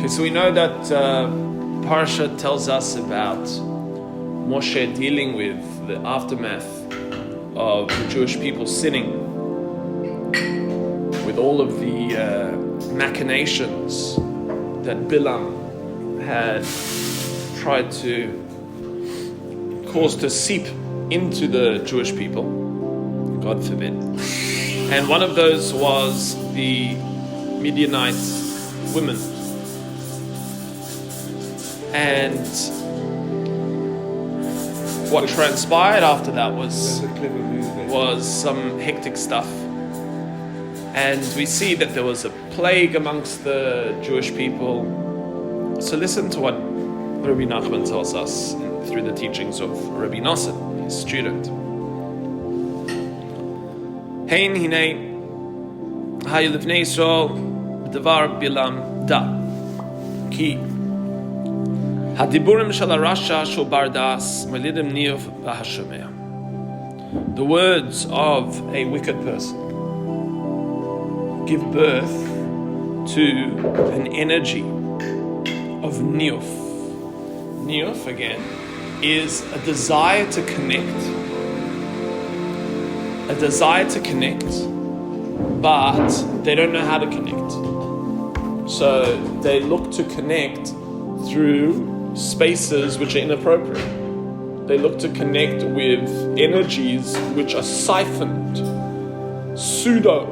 So we know that Parsha tells us about Moshe dealing with the aftermath of the Jewish people sinning, with all of the machinations that Bilam had tried to cause to seep into the Jewish people, God forbid. And one of those was the Midianite women. And what transpired after that was some hectic stuff. And we see that there was a plague amongst the Jewish people. So listen to what Rabbi Nachman tells us through the teachings of Rabbi Nosson, his student. Hein hinei hayu lifnei Yisrael b'davar Bilam da ki hadiburim shel harasha shel bar das molidim niyav v'hashomea. The words of a wicked person give birth to an energy of niyuf. Niyuf, again, is a desire to connect. A desire to connect, but they don't know how to connect. So they look to connect through spaces which are inappropriate. They look to connect with energies which are siphoned, pseudo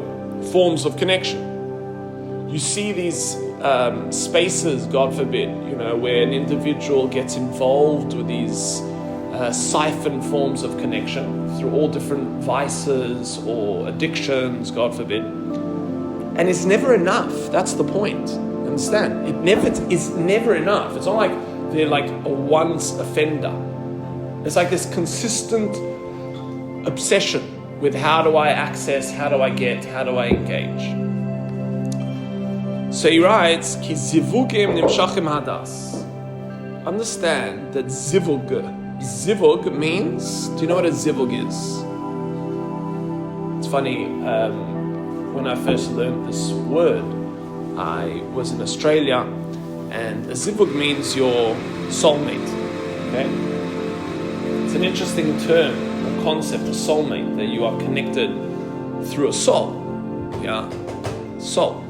forms of connection. You see these spaces, God forbid, where an individual gets involved with these siphoned forms of connection through all different vices or addictions, God forbid. And it's never enough. That's the point. Understand? It's never enough. It's not like they're like a once offender. It's like this consistent obsession with how do I access, how do I get, how do I engage. So he writes, Ki zivugim nimshachim hadas. Understand that zivug means, do you know what a zivug is? It's funny, when I first learned this word, I was in Australia, and a zivug means your soulmate, okay? It's an interesting term or concept, a soulmate, that you are connected through a soul, soul.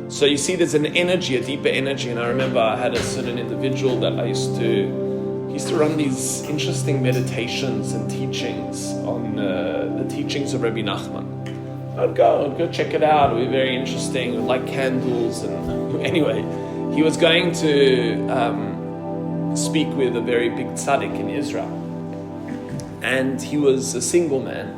So you see there's an energy, a deeper energy, and I remember I had a certain individual that I used to run these interesting meditations and teachings on the teachings of Rabbi Nachman. I'd go check it out. It would be very interesting. It would light candles, and anyway, he was going to speak with a very big tzaddik in Israel, and he was a single man.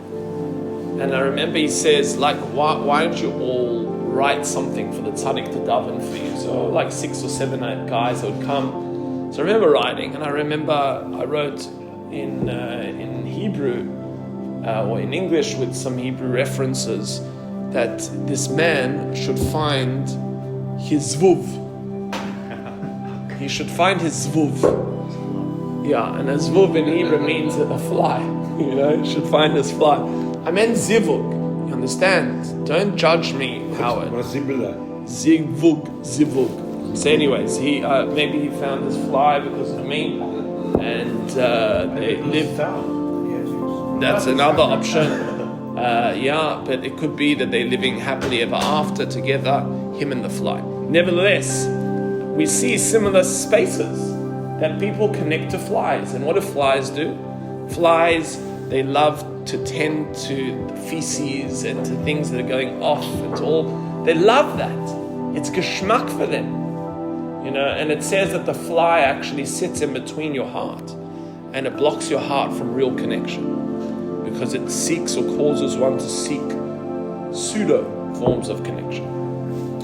And I remember he says, why don't you all write something for the tzaddik to daven for you? So like 6 or 7 guys that would come. So I remember writing, and I remember I wrote in Hebrew or in English with some Hebrew references that this man should find his zvuv. He should find his zvuv. Yeah, and a zvuv in Hebrew means a fly. He should find his fly. I meant zivug. You understand? Don't judge me, Howard. Zivug. So anyways, he maybe he found his fly because of me, and they live. That's another option. But it could be that they're living happily ever after together, him and the fly. Nevertheless, we see similar spaces that people connect to flies. And what do flies do? Flies, they love to tend to feces and to things that are going off. They love that. It's geschmack for them. And it says that the fly actually sits in between your heart, and it blocks your heart from real connection because it seeks or causes one to seek pseudo forms of connection.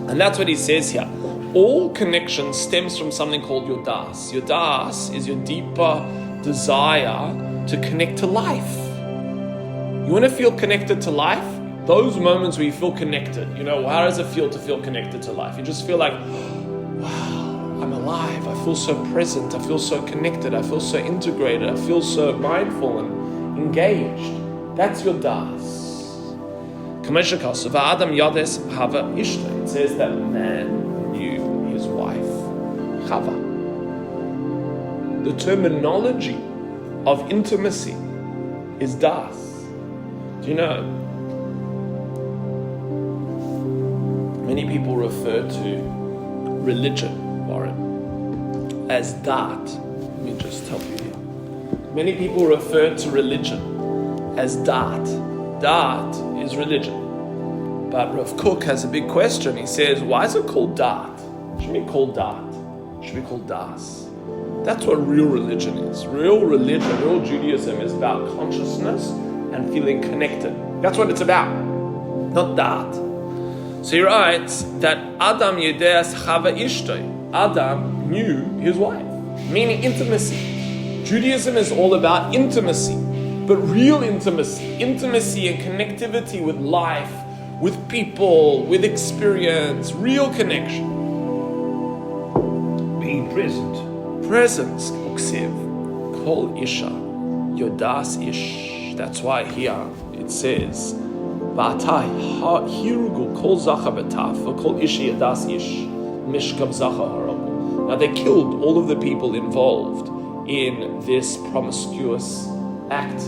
And that's what he says here. All connection stems from something called your das. Your das is your deeper desire to connect to life. You want to feel connected to life? Those moments where you feel connected, how does it feel to feel connected to life? You just feel like, wow, I'm alive. I feel so present. I feel so connected. I feel so integrated. I feel so mindful and engaged. That's your das. It says that man knew his wife. Chava. The terminology of intimacy is das. Do you know? Many people refer to religion, Warren, as dat. Let me just help you here. Many people refer to religion as dat. Dat is religion. But Rav Kook has a big question. He says, why is it called dat? It should be called dat. It should be called das. That's what real religion is. Real religion, real Judaism is about consciousness and feeling connected. That's what it's about, not dat. So he writes that Adam yedeas Chava ishtoi. Adam knew his wife, meaning intimacy. Judaism is all about intimacy, but real intimacy and connectivity with life, with people, with experience, real connection. Being present. Presence, uksiv, kol isha, yodas ish. That's why here it says, v'atah hirugu kol zacha betaf, kol ishi yodas ish, mishkav zacha haragu. Now they killed all of the people involved in this promiscuous act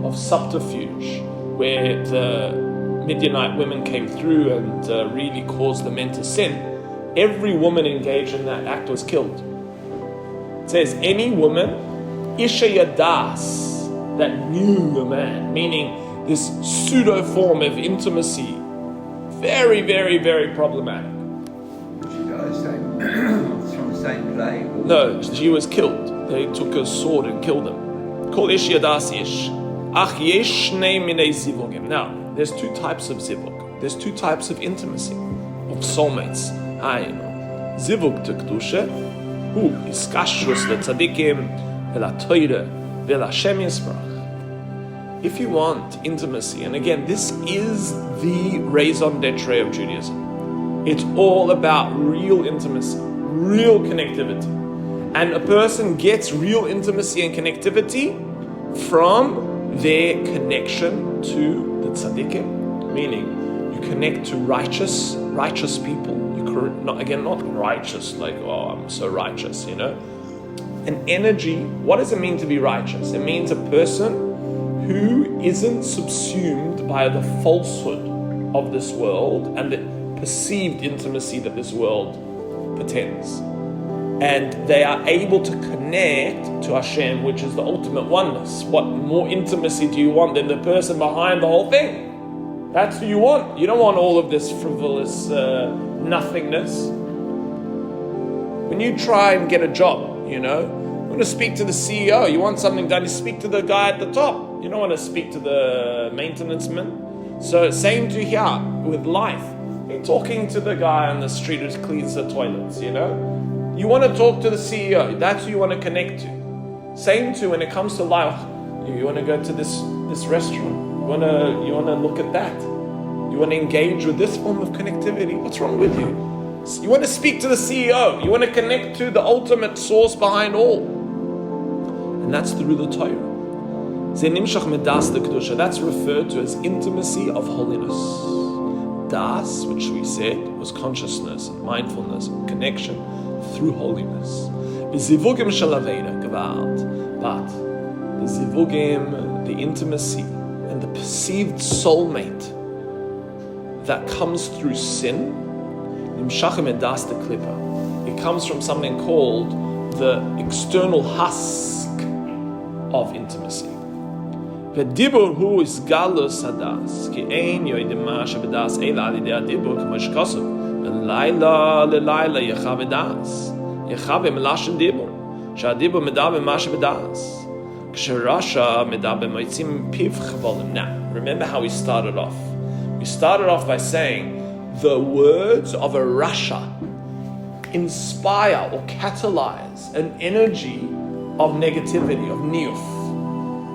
of subterfuge, where the Midianite women came through and really caused the men to sin. Every woman engaged in that act was killed. It says any woman, Isha Yadas, that knew a man, meaning this pseudo form of intimacy, very, very, very problematic. From the same play? No, she was killed. They took a sword and killed him. Called Ish Yadas Ish. Ach yesh shnei minei zivugim. Now, there's two types of zivug. There's two types of intimacy, of soulmates. Zivug to Kedusha, who is kashrus letzadikim, velatoire, velashem yisbrach. If you want intimacy, and again, this is the raison d'etre of Judaism. It's all about real intimacy, real connectivity. And a person gets real intimacy and connectivity from their connection to the tzaddikim, meaning you connect to righteous people. Not righteous, like, oh, I'm so righteous, you know. An energy, what does it mean to be righteous? It means a person who isn't subsumed by the falsehood of this world and the perceived intimacy that this world pretends. And they are able to connect to Hashem, which is the ultimate oneness. What more intimacy do you want than the person behind the whole thing? That's who you want. You don't want all of this frivolous nothingness. When you try and get a job, you know, you want to speak to the CEO, you want something done, you speak to the guy at the top. You don't want to speak to the maintenance man. So same to here with life. You're talking to the guy on the street who cleans the toilets, you know. You want to talk to the CEO. That's who you want to connect to. Same to when it comes to life. You want to go to this restaurant. You want to look at that. You want to engage with this form of connectivity. What's wrong with you? You want to speak to the CEO. You want to connect to the ultimate source behind all. And that's through the Torah. That's referred to as intimacy of holiness. Das, which we said, was consciousness, mindfulness, connection through holiness. But the zivugim, the intimacy, and the perceived soulmate that comes through sin, it comes from something called the external husk of intimacy. V'dibur hu is galus hadas, ki ein yoidema shebedas eila alidei adibur k'mo shekasuv, v'layla lelayla yechav edas, yechav emelashen dibur, she'adibur medaber ma shebedas, k'sherasha medaber moitzim piv chavolim. Now, remember how we started off. We started off by saying the words of a Rasha inspire or catalyze an energy of negativity, of niyuf.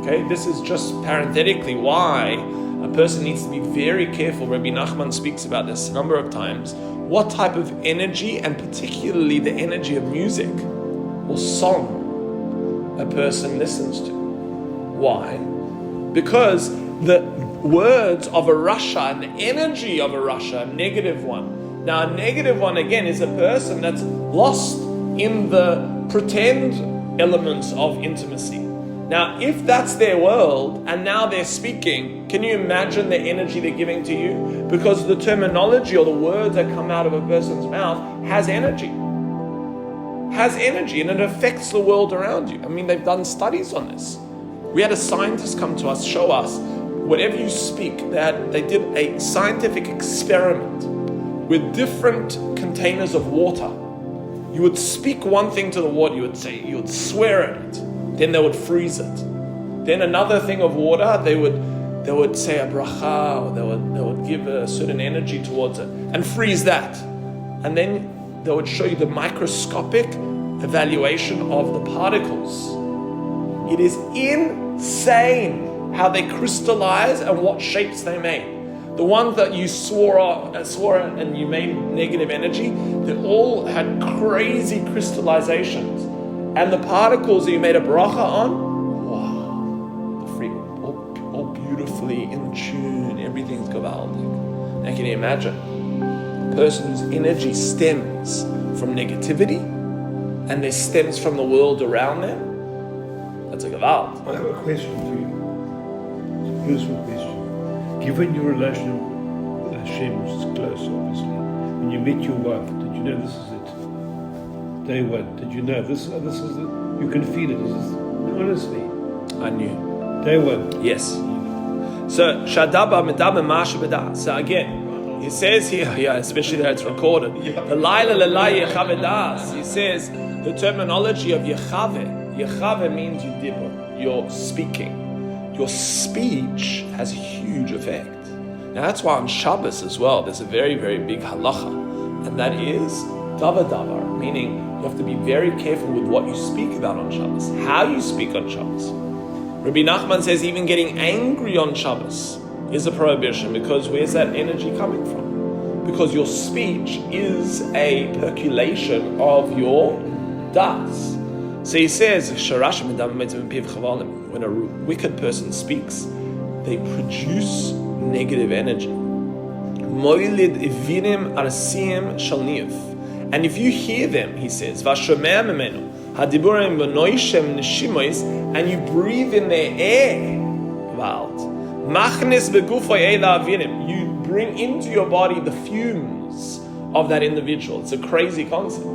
Okay, this is just parenthetically why a person needs to be very careful. Rabbi Nachman speaks about this a number of times. What type of energy, and particularly the energy of music or song, a person listens to. Why? Because the words of a Rasha and the energy of a Rasha, a negative one. Now, a negative one, again, is a person that's lost in the pretend elements of intimacy. Now, if that's their world and now they're speaking, can you imagine the energy they're giving to you? Because the terminology or the words that come out of a person's mouth has energy, and it affects the world around you. I mean, they've done studies on this. We had a scientist come to us, show us, whatever you speak, they did a scientific experiment with different containers of water. You would speak one thing to the water, you would swear at it, then they would freeze it. Then another thing of water, they would say a bracha, or they would give a certain energy towards it and freeze that. And then they would show you the microscopic evaluation of the particles. It is insane how they crystallize and what shapes they make. The ones that you swore and you made negative energy, they all had crazy crystallizations. And the particles that you made a bracha on, wow, all beautifully in tune, everything's gavaldic. Now can you imagine? A person whose energy stems from negativity and this stems from the world around them, that's a gavald. I have a question for you. Useful question. Given your relation with Hashem, which is close, obviously, when you met your wife, did you know this is it? Day one, did you know this is it? You can feel it. Honestly, I knew. Day one. Yes. So Shadaba Medaba Masha Beda. So again, he says here, especially that it's recorded. The Laila Lalai Yechavedas. He says the terminology of Yechave. Yechave means you dibur, you're speaking. Your speech has a huge effect. Now that's why on Shabbos as well, there's a very, very big halacha, and that is davar, meaning you have to be very careful with what you speak about on Shabbos, how you speak on Shabbos. Rabbi Nachman says even getting angry on Shabbos is a prohibition, because where's that energy coming from? Because your speech is a percolation of your das. So he says, when a wicked person speaks, they produce negative energy. And if you hear them, he says, and you breathe in their air, you bring into your body the fumes of that individual. It's a crazy concept.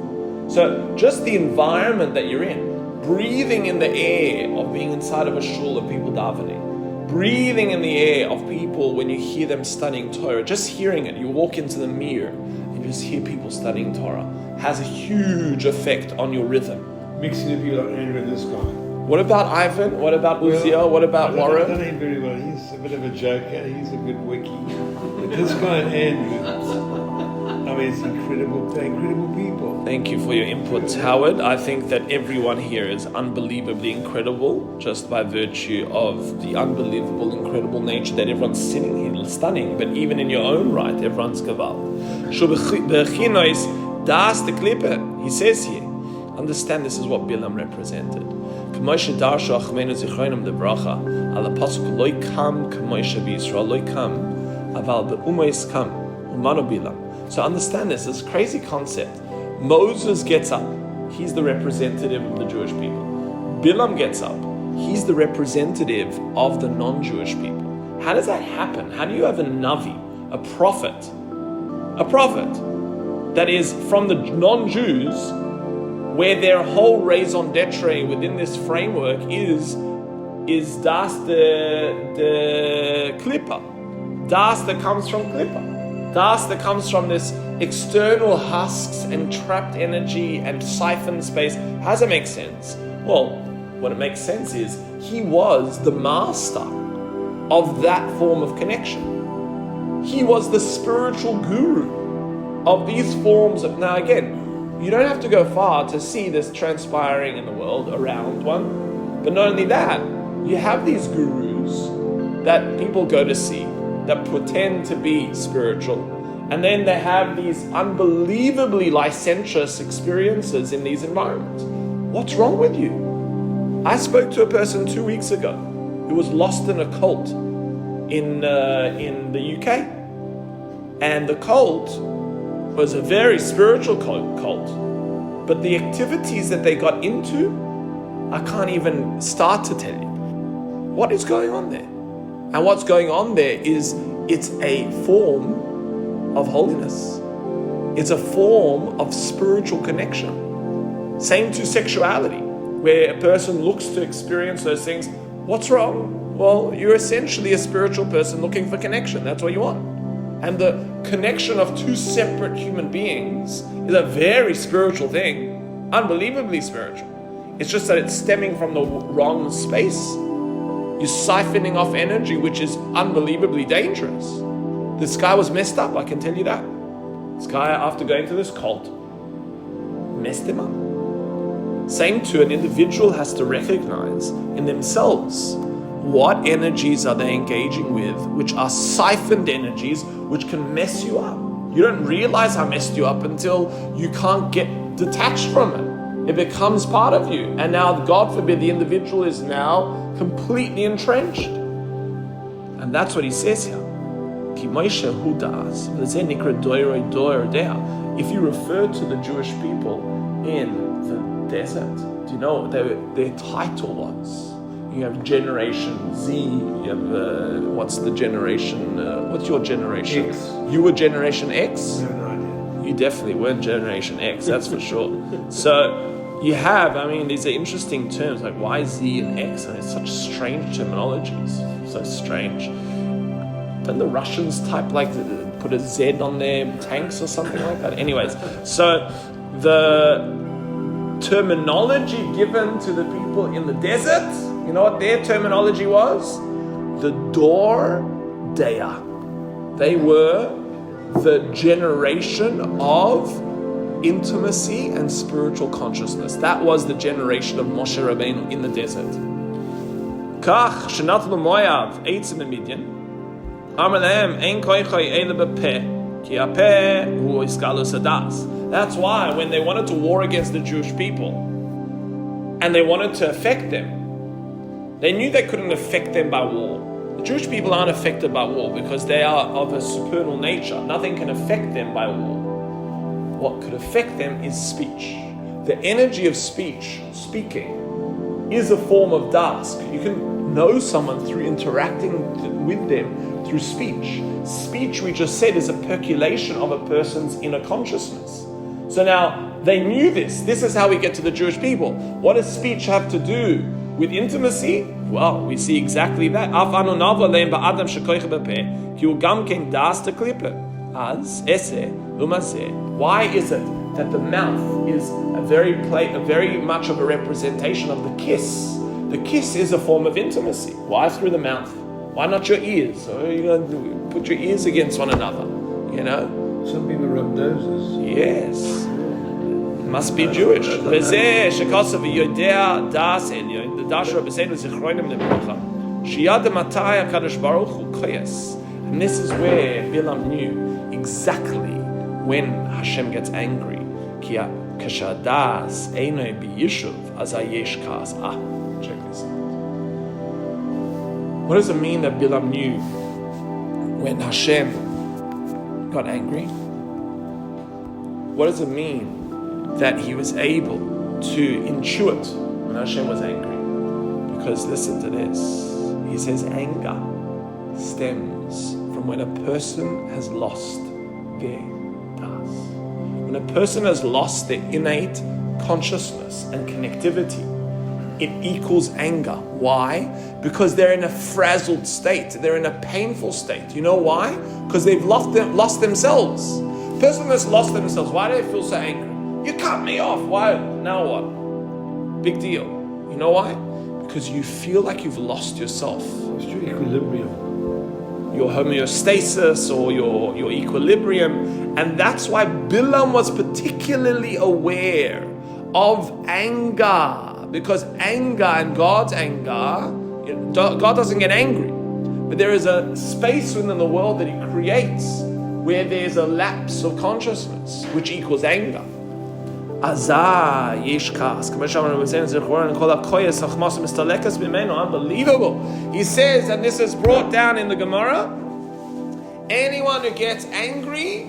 So just the environment that you're in, breathing in the air of being inside of a shul of people davening, breathing in the air of people when you hear them studying Torah, just hearing it, you walk into the mirror and you just hear people studying Torah, has a huge effect on your rhythm. Mixing the people like Andrew and this guy. What about Ivan? What about Uziel? What about Warren? I don't know him very well. He's a bit of a joker. He's a good wiki. But this guy and Andrew, I mean, it's incredible. They're incredible people. Thank you for your input, Howard. I think that everyone here is unbelievably incredible, just by virtue of the unbelievable, incredible nature that everyone's sitting here, stunning. But even in your own right, everyone's gaval. Das the klippe. He says here, understand this is what Bilam represented. K'moshe darshu achmeinu zichronim the bracha al pasuk loy kam k'moshe b'Yisrael loy kam aval be'umeis kam umanu Bilam. So understand this is a crazy concept. Moses gets up, he's the representative of the Jewish people. Bilam gets up, he's the representative of the non-Jewish people. How does that happen? How do you have a Navi, a prophet that is from the non-Jews, where their whole raison d'etre within this framework is das the klippa, das that comes from klippa, das that comes from this external husks and trapped energy and siphon space. How does it make sense? Well, what it makes sense is he was the master of that form of connection. He was the spiritual guru of these forms of. Now again, you don't have to go far to see this transpiring in the world around one. But not only that, you have these gurus that people go to see, that pretend to be spiritual, and then they have these unbelievably licentious experiences in these environments. What's wrong with you? I spoke to a person 2 weeks ago who was lost in a cult in the UK. And the cult was a very spiritual cult. But the activities that they got into, I can't even start to tell you. What is going on there? And what's going on there is it's a form of holiness. It's a form of spiritual connection. Same to sexuality, where a person looks to experience those things. What's wrong? Well, you're essentially a spiritual person looking for connection. That's what you want. And the connection of two separate human beings is a very spiritual thing, unbelievably spiritual. It's just that it's stemming from the wrong space. You're siphoning off energy, which is unbelievably dangerous. This guy was messed up, I can tell you that. This guy, after going to this cult, messed him up. Same to an individual has to recognize in themselves what energies are they engaging with, which are siphoned energies, which can mess you up. You don't realize how messed you up until you can't get detached from it. It becomes part of you. And now, God forbid, the individual is now completely entrenched. And that's what he says here. If you refer to the Jewish people in the desert, do you know what their title was? You have Generation Z, you have, what's the generation, what's your generation? X. You were Generation X? No idea. You definitely weren't Generation X, that's for sure. So you have, these are interesting terms, like why Z and X, and it's such strange terminologies, so strange. Don't the Russians put a Z on their tanks or something like that? Anyways, so the terminology given to the people in the desert, you know what their terminology was? The Dor Deah. They were the generation of intimacy and spiritual consciousness. That was the generation of Moshe Rabbeinu in the desert. Kach shenatlu Moav eitzim Midian. Amar lahem ein koichai ele bepeh ki hapeh hu isgalus hadas. That's why when they wanted to war against the Jewish people and they wanted to affect them, they knew they couldn't affect them by war. The Jewish people aren't affected by war because they are of a supernal nature. Nothing can affect them by war. What could affect them is speech. The energy of speaking, is a form of das. You can know someone through interacting with them through speech. Speech, we just said, is a percolation of a person's inner consciousness. So now, they knew this. This is how we get to the Jewish people. What does speech have to do with intimacy? Well, we see exactly that. Why is it that the mouth is a very much of a representation of the kiss? The kiss is a form of intimacy. Why through the mouth? Why not your ears? Or you're going to put your ears against one another, you know? Some people rub noses. Yes. Must be Jewish. And this is where Bilam knew exactly when Hashem gets angry. Check this out. What does it mean that Bilam knew when Hashem got angry? What does it mean that he was able to intuit when Hashem was angry? Because listen to this. He says anger stems from when a person has lost their das. When a person has lost their innate consciousness and connectivity, it equals anger. Why? Because they're in a frazzled state. They're in a painful state. You know why? Because they've lost themselves. The person that's lost themselves, why do they feel so angry? You cut me off. Why? Now what? Big deal. You know why? Because you feel like you've lost yourself. It's your equilibrium. Your homeostasis or your equilibrium. And that's why Bilam was particularly aware of anger. Because anger and God's anger, God doesn't get angry. But there is a space within the world that He creates where there's a lapse of consciousness, which equals anger. Unbelievable. He says, and this is brought down in the Gemara, anyone who gets angry,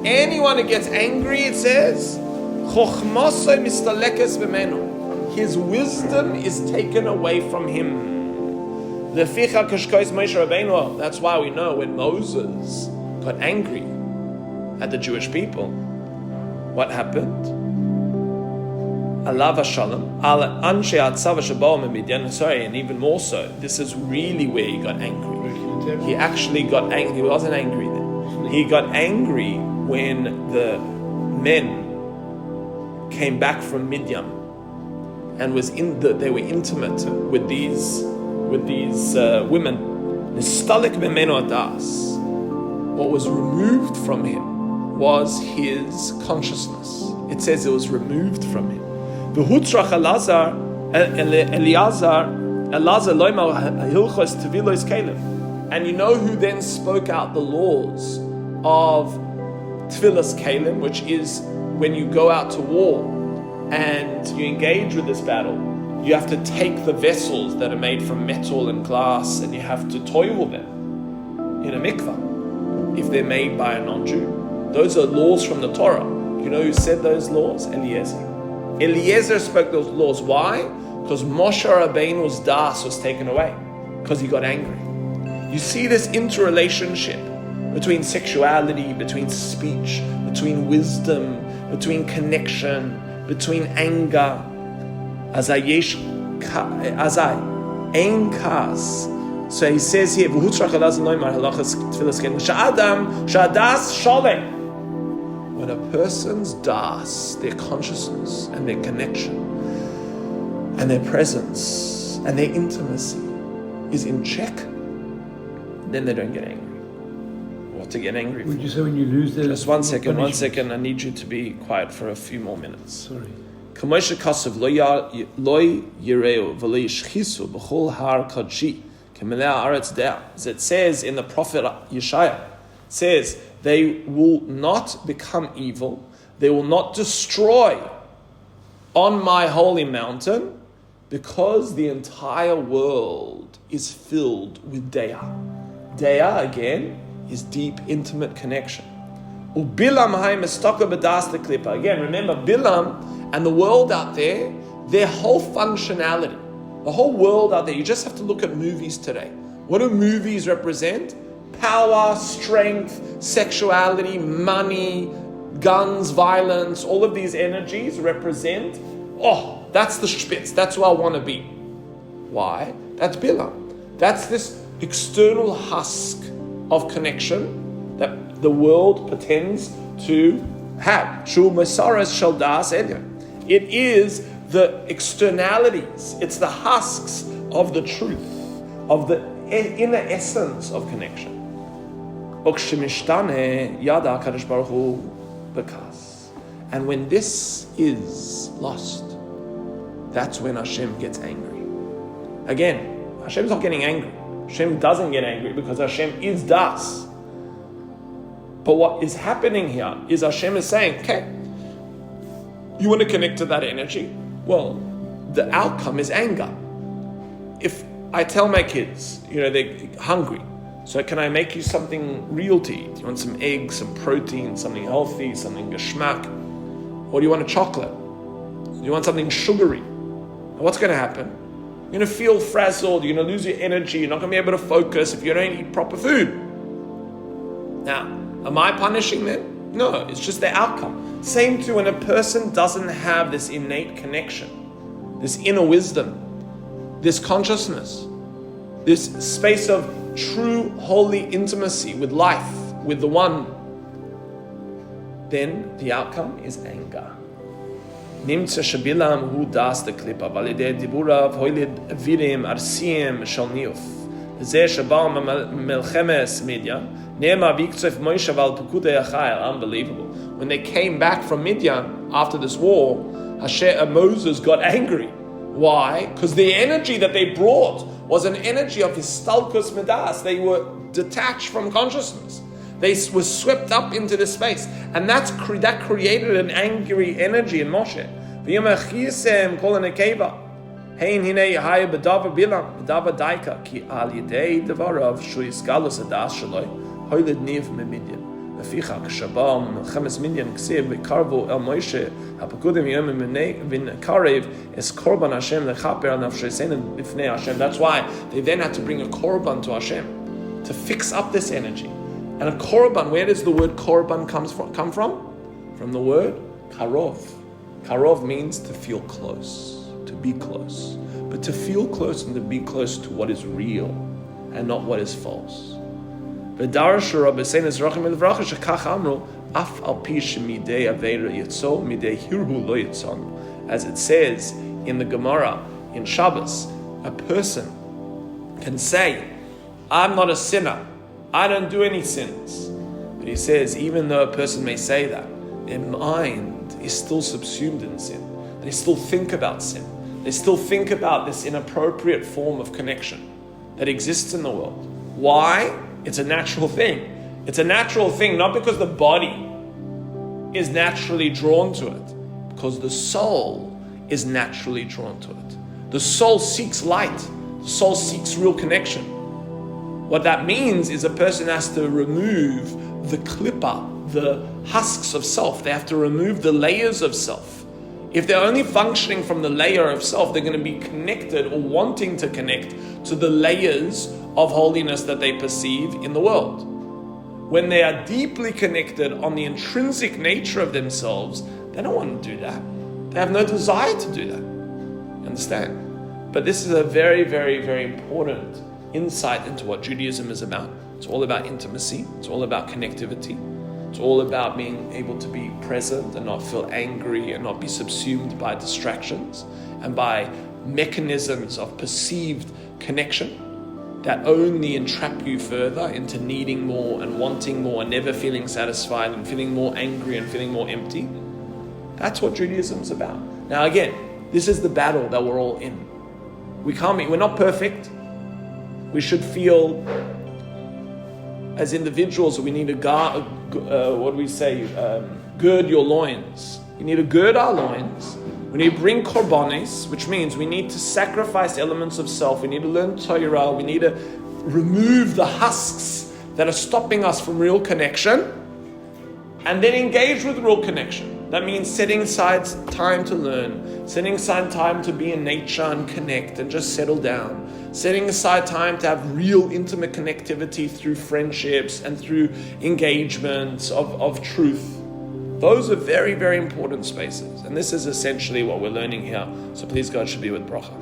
it says, Chochmasoi mistalekes v'menu. His wisdom is taken away from him. Leficha kishkois Moshe Rabbeinu. That's why we know when Moses got angry at the Jewish people, what happened? Alav Shalom, Anshe Atzav Shabom Midian. Sorry, and even more so, this is really where he got angry. He actually got angry. He wasn't angry then. He got angry when the men came back from Midian and they were intimate with these women. Nistalik b'menu adas. What was removed from him was his consciousness. It says it was removed from him. V'hutrach Elazar loymar hilchos tevilos kelim. And you know who then spoke out the laws of Tfilas Kalim, which is when you go out to war and you engage with this battle, you have to take the vessels that are made from metal and glass and you have to toil them in a mikvah if they're made by a non-Jew. Those are laws from the Torah. You know who said those laws? Eliezer. Eliezer spoke those laws. Why? Because Moshe Rabbeinu's das was taken away because he got angry. You see this interrelationship between sexuality, between speech, between wisdom, between connection, between anger. Azai, ein kas. So he says here, when a person's das, their consciousness and their connection and their presence and their intimacy is in check, then they don't get angry. What to get angry for? Would you say when you lose their... Just one second, I need you to be quiet for a few more minutes. Sorry. Kamosha kasav lo yireu v'lo yishchisu b'chol har kadshi k'melea aretz dea. As it says in the prophet Yeshaya, it says they will not become evil, they will not destroy on my holy mountain, because the entire world is filled with Dea. Dea, again, is deep, intimate connection. Ubilam hay mestaka b'das the klipa. Again, remember, Bilam and the world out there, their whole functionality, the whole world out there, you just have to look at movies today. What do movies represent? Power, strength, sexuality, money, guns, violence, all of these energies represent, that's the spitz, that's who I want to be. Why? That's Bilam. That's this external husk of connection that the world pretends to have. It is the externalities, it's the husks of the truth, of the inner essence of connection. And when this is lost, that's when Hashem gets angry. Again, Hashem's not getting angry. Hashem doesn't get angry because Hashem is Das. But what is happening here is Hashem is saying, okay, you want to connect to that energy? Well, the outcome is anger. If I tell my kids, they're hungry, so can I make you something real to eat? You want some eggs, some protein, something healthy, something geschmack? Or do you want a chocolate? Do you want something sugary? What's going to happen? You're going to feel frazzled, you're going to lose your energy, you're not going to be able to focus if you don't eat proper food. Now, am I punishing them? No, it's just the outcome. Same too when a person doesn't have this innate connection, this inner wisdom, this consciousness, this space of true holy intimacy with life, with the one, then the outcome is anger. Nimtza shabilam hu das de klipa, valide diburav hoilid virim arsiem shalniuf. Zeh shabal melchemes Midian, nema viktzef Moshe val pekudei achayil. Unbelievable. When they came back from Midian after this war, Moses got angry. Why? Because the energy that they brought was an energy of histalkus midas. They were detached from consciousness. They were swept up into the space, and that created an angry energy in Moshe. לפיכך, כשבא מלחמת מדיין כסיב, וקרבו אל מוישה, הפקודים יום מן קרב, es korban Hashem lechaper al nafsheiseinu b'fnei Hashem. That's why they then had to bring a korban to Hashem to fix up this energy. And a korban, where does the word korban come from? From the word karov. Karov means to feel close, to be close. But to feel close and to be close to what is real and not what is false. V'darashu Rabbeinu Zrachim Elvracha shekach amru af al pi shemidei aveira yitzol midei hirhu lo yitzon. As it says in the Gemara in Shabbos, a person can say, I'm not a sinner, I don't do any sins. But he says, even though a person may say that, their mind is still subsumed in sin. They still think about sin. They still think about this inappropriate form of connection that exists in the world. Why? It's a natural thing. It's a natural thing not because the body is naturally drawn to it, because the soul is naturally drawn to it. The soul seeks light. The soul seeks real connection. What that means is a person has to remove the klippa, the husks of self. They have to remove the layers of self. If they're only functioning from the layer of self, they're going to be connected or wanting to connect to the layers of holiness that they perceive in the world. When they are deeply connected on the intrinsic nature of themselves, they don't want to do that. They have no desire to do that. Understand? But this is a very, very, very important insight into what Judaism is about. It's all about intimacy. It's all about connectivity. It's all about being able to be present and not feel angry and not be subsumed by distractions and by mechanisms of perceived connection that only entrap you further into needing more and wanting more and never feeling satisfied and feeling more angry and feeling more empty. That's what Judaism is about. Now again, this is the battle that we're all in. We're not perfect. We should feel as individuals we need to guard, gird your loins. We need to gird our loins. We need to bring korbanos, which means we need to sacrifice elements of self. We need to learn Torah. We need to remove the husks that are stopping us from real connection, and then engage with real connection. That means setting aside time to learn, setting aside time to be in nature and connect and just settle down, setting aside time to have real intimate connectivity through friendships and through engagements of truth. Those are very, very important spaces. And this is essentially what we're learning here. So please, God should be with bracha.